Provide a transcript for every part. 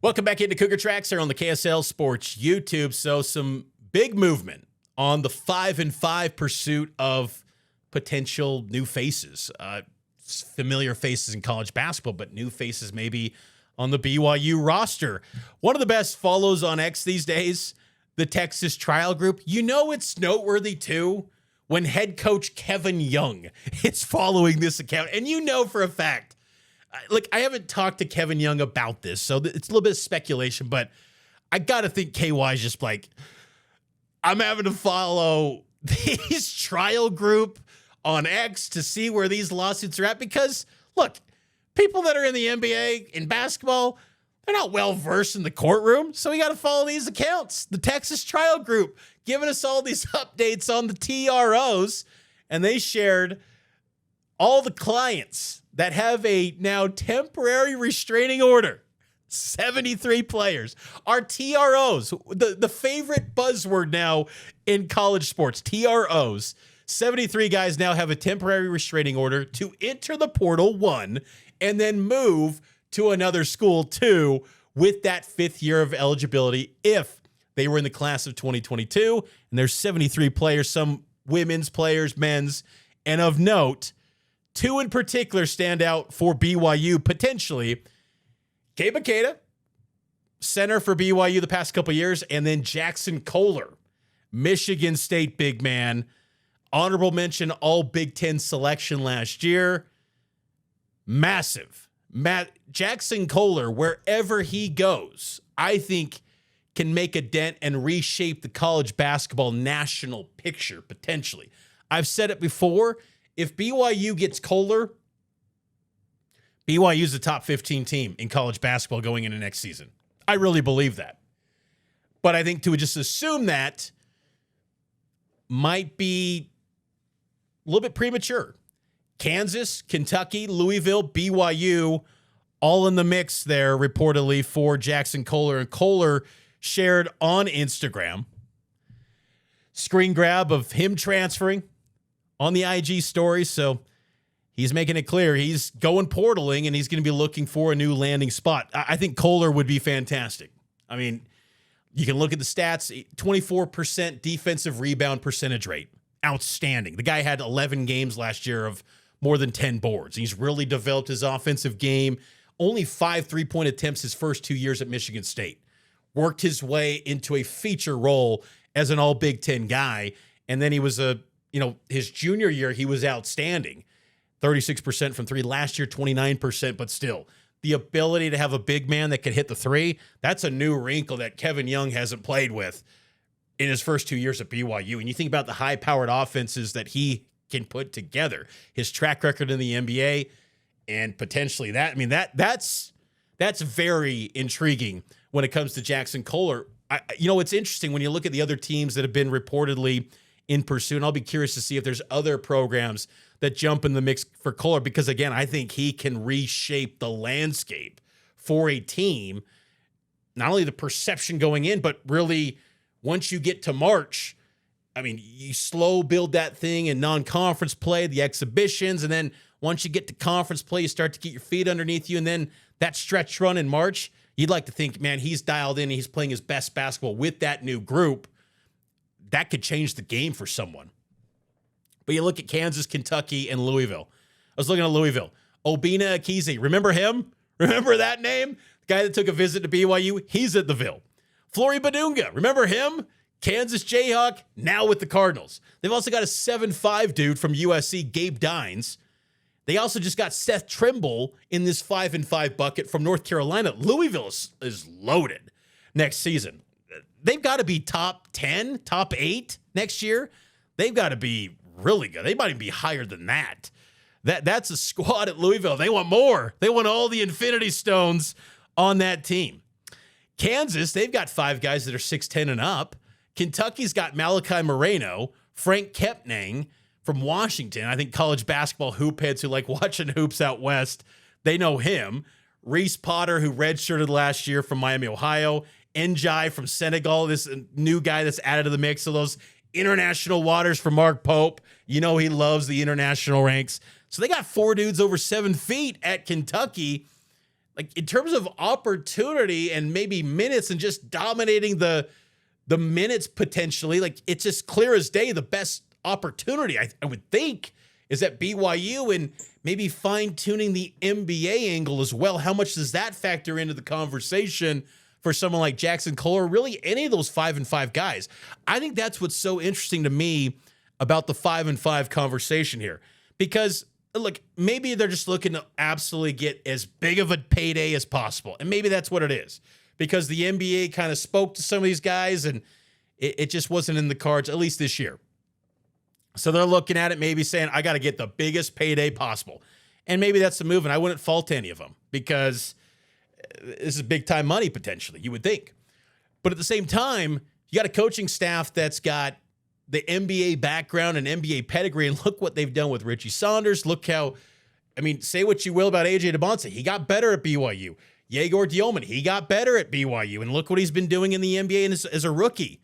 Welcome back into Cougar Tracks here on the KSL Sports YouTube. So some big movement on the 5-5 pursuit of potential new faces. Familiar faces in college basketball, but new faces maybe on the BYU roster. One of the best follows on X these days, the Texas Trial Group. You know it's noteworthy too when head coach Kevin Young is following this account. And you know for a fact, like, I haven't talked to Kevin Young about this, so it's a little bit of speculation, but I got to think KY is just like, I'm having to follow this trial group on X to see where these lawsuits are at because, look, people that are in the NBA, in basketball, they're not well-versed in the courtroom, so we got to follow these accounts. The Texas Trial Group giving us all these updates on the TROs, and they shared all the clients that have a now temporary restraining order. 73 players. Our TROs, the favorite buzzword now in college sports, TROs. 73 guys now have a temporary restraining order to enter the portal, 1, and then move to another school, 2, with that 5th year of eligibility if they were in the class of 2022. And there's 73 players, some women's players, men's, and of note, 2 in particular stand out for BYU, potentially. Gabe Makeda, center for BYU the past couple years, and then Jaxon Kohler, Michigan State big man. Honorable mention, all Big Ten selection last year. Massive. Jaxon Kohler, wherever he goes, I think can make a dent and reshape the college basketball national picture, potentially. I've said it before. If BYU gets Kohler, BYU's the top 15 team in college basketball going into next season. I really believe that. But I think to just assume that might be a little bit premature. Kansas, Kentucky, Louisville, BYU, all in the mix there, reportedly, for Jaxon Kohler. And Kohler shared on Instagram screen grab of him transferring on the IG story, so he's making it clear he's going portaling and he's going to be looking for a new landing spot. I think Kohler would be fantastic. I mean, you can look at the stats, 24% defensive rebound percentage rate. Outstanding. The guy had 11 games last year of more than 10 boards. He's really developed his offensive game. Only 5 3-point attempts his first 2 years at Michigan State. Worked his way into a feature role as an all Big Ten guy, and then he was his junior year, he was outstanding. 36% from 3. Last year, 29%, but still. The ability to have a big man that can hit the 3, that's a new wrinkle that Kevin Young hasn't played with in his first 2 years at BYU. And you think about the high-powered offenses that he can put together, his track record in the NBA, and potentially that. I mean, that's very intriguing when it comes to Jaxon Kohler. It's interesting when you look at the other teams that have been reportedly in pursuit, and I'll be curious to see if there's other programs that jump in the mix for Kohler, because again, I think he can reshape the landscape for a team, not only the perception going in, but really once you get to March, I mean, you slow build that thing in non-conference play, the exhibitions, and then once you get to conference play, you start to get your feet underneath you, and then that stretch run in March, you'd like to think, man, he's dialed in, he's playing his best basketball with that new group. That could change the game for someone. But you look at Kansas, Kentucky, and Louisville. I was looking at Louisville. Obina Akize, remember him? Remember that name? The guy that took a visit to BYU? He's at the Ville. Flory Badunga, remember him? Kansas Jayhawk, now with the Cardinals. They've also got a 7'5" dude from USC, Gabe Dines. They also just got Seth Trimble in this 5-5 bucket from North Carolina. Louisville is loaded next season. They've got to be top 10, top 8 next year. They've got to be really good. They might even be higher than that. That's a squad at Louisville. They want more. They want all the Infinity Stones on that team. Kansas, they've got 5 guys that are 6'10" and up. Kentucky's got Malachi Moreno, Frank Kepnang from Washington. I think college basketball hoop heads who like watching hoops out west, they know him. Reese Potter, who redshirted last year from Miami, Ohio. Njai from Senegal, this new guy that's added to the mix of those international waters for Mark Pope. You know he loves the international ranks. So they got 4 dudes over 7 feet at Kentucky. like in terms of opportunity and maybe minutes and just dominating the minutes potentially, like it's just clear as day the best opportunity I would think is at BYU, and maybe fine-tuning the NBA angle as well. How much does that factor into the conversation for someone like Jaxon Kohler, really any of those 5-5 guys? I think that's what's so interesting to me about the 5-5 conversation here. Because, look, maybe they're just looking to absolutely get as big of a payday as possible. And maybe that's what it is. Because the NBA kind of spoke to some of these guys, and it just wasn't in the cards, at least this year. So they're looking at it, maybe saying, I got to get the biggest payday possible. And maybe that's the move, and I wouldn't fault any of them because this is big-time money potentially, you would think. But at the same time, you got a coaching staff that's got the NBA background and NBA pedigree, and look what they've done with Richie Saunders. Look how, I mean, say what you will about AJ DeBonce. He got better at BYU. Yegor Dioman, he got better at BYU, and look what he's been doing in the NBA as a rookie.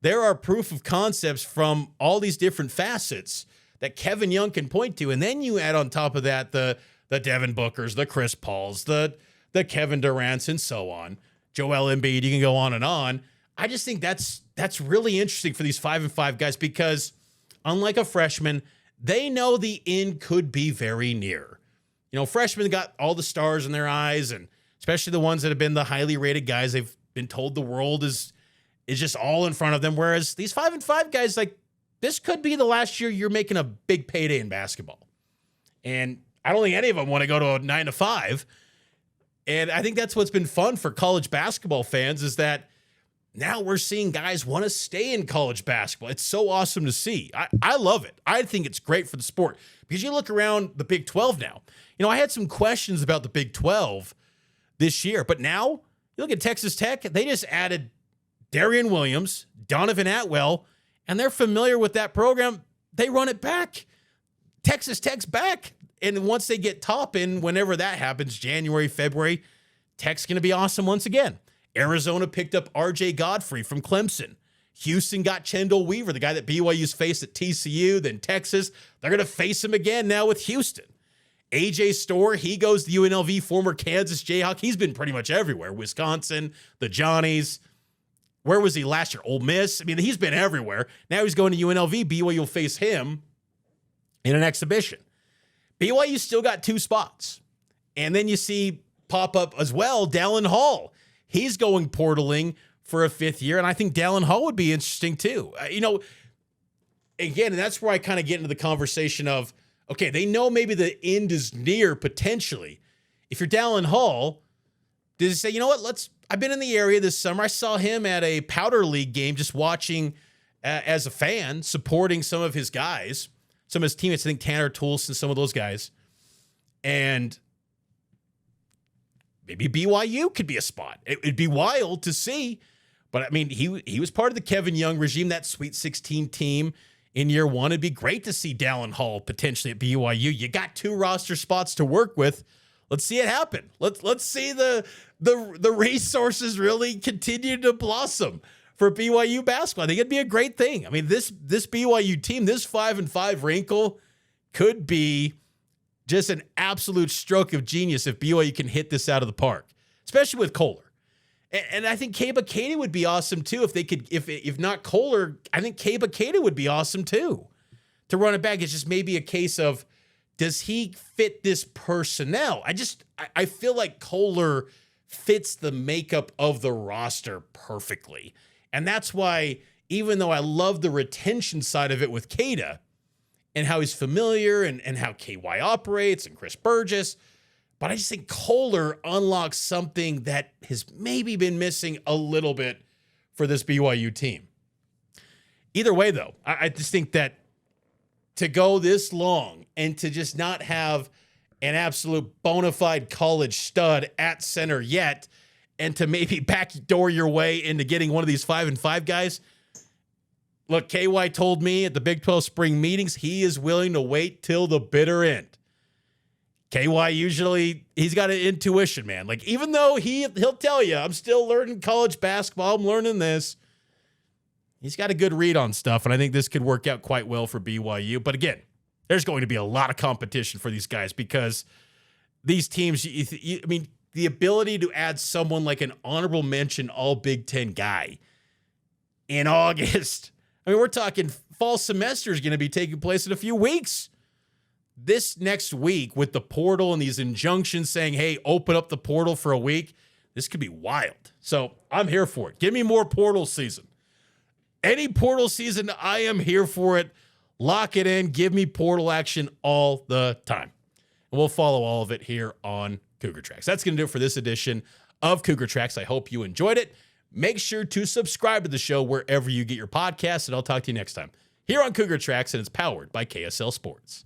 There are proof of concepts from all these different facets that Kevin Young can point to. And then you add on top of that the Devin Bookers, the Chris Pauls, the Kevin Durant's, and so on. Joel Embiid, you can go on and on. I just think that's really interesting for these 5-5 guys because unlike a freshman, they know the end could be very near. You know, freshmen got all the stars in their eyes, and especially the ones that have been the highly rated guys. They've been told the world is just all in front of them. Whereas these 5-5 guys, like, this could be the last year you're making a big payday in basketball. And I don't think any of them want to go to a 9-5. And I think that's what's been fun for college basketball fans is that now we're seeing guys want to stay in college basketball. It's so awesome to see. I love it. I think it's great for the sport because you look around the Big 12 now. You know, I had some questions about the Big 12 this year, but now you look at Texas Tech, they just added Darian Williams, Donovan Atwell, and they're familiar with that program. They run it back. Texas Tech's back. And once they get top in, whenever that happens, January, February, Tech's going to be awesome once again. Arizona picked up R.J. Godfrey from Clemson. Houston got Chendall Weaver, the guy that BYU's faced at TCU, then Texas. They're going to face him again now with Houston. A.J. Storr, he goes to UNLV, former Kansas Jayhawk. He's been pretty much everywhere. Wisconsin, the Johnnies. Where was he last year? Ole Miss. I mean, he's been everywhere. Now he's going to UNLV. BYU will face him in an exhibition. BYU still got 2 spots. And then you see pop up as well, Dallin Hall. He's going portaling for a 5th year, and I think Dallin Hall would be interesting too. You know, again, and that's where I kind of get into the conversation of, okay, they know maybe the end is near potentially. If you're Dallin Hall, does he say, you know what, I've been in the area this summer. I saw him at a Powder League game just watching as a fan, supporting some of his guys, some of his teammates, I think Tanner Toolson, some of those guys. And maybe BYU could be a spot. It'd be wild to see. But, I mean, he was part of the Kevin Young regime, that Sweet 16 team in year 1. It'd be great to see Dallin Hall potentially at BYU. You got 2 roster spots to work with. Let's see it happen. Let's see the resources really continue to blossom for BYU basketball. I think it'd be a great thing. I mean, this BYU team, this 5-5 wrinkle could be just an absolute stroke of genius if BYU can hit this out of the park, especially with Kohler. And I think Kaba Keita would be awesome too if they could. If not Kohler, I think Kaba Keita would be awesome too to run it back. It's just maybe a case of, does he fit this personnel? I feel like Kohler fits the makeup of the roster perfectly. And that's why, even though I love the retention side of it with Keita and how he's familiar and how KY operates and Chris Burgess, but I just think Kohler unlocks something that has maybe been missing a little bit for this BYU team. Either way, though, I just think that to go this long and to just not have an absolute bona fide college stud at center yet, and to maybe backdoor your way into getting one of these 5-5 guys. Look, KY told me at the Big 12 spring meetings, he is willing to wait till the bitter end. KY usually, he's got an intuition, man. Like, even though he'll tell you, I'm still learning college basketball, I'm learning this. He's got a good read on stuff, and I think this could work out quite well for BYU. But again, there's going to be a lot of competition for these guys because these teams, I mean, the ability to add someone like an honorable mention all Big Ten guy in August. I mean, we're talking fall semester is going to be taking place in a few weeks. This next week with the portal and these injunctions saying, hey, open up the portal for a week, this could be wild. So I'm here for it. Give me more portal season. Any portal season, I am here for it. Lock it in. Give me portal action all the time. And we'll follow all of it here on Cougar Tracks. That's going to do it for this edition of Cougar Tracks. I hope you enjoyed it. Make sure to subscribe to the show wherever you get your podcasts, and I'll talk to you next time here on Cougar Tracks, and it's powered by KSL Sports.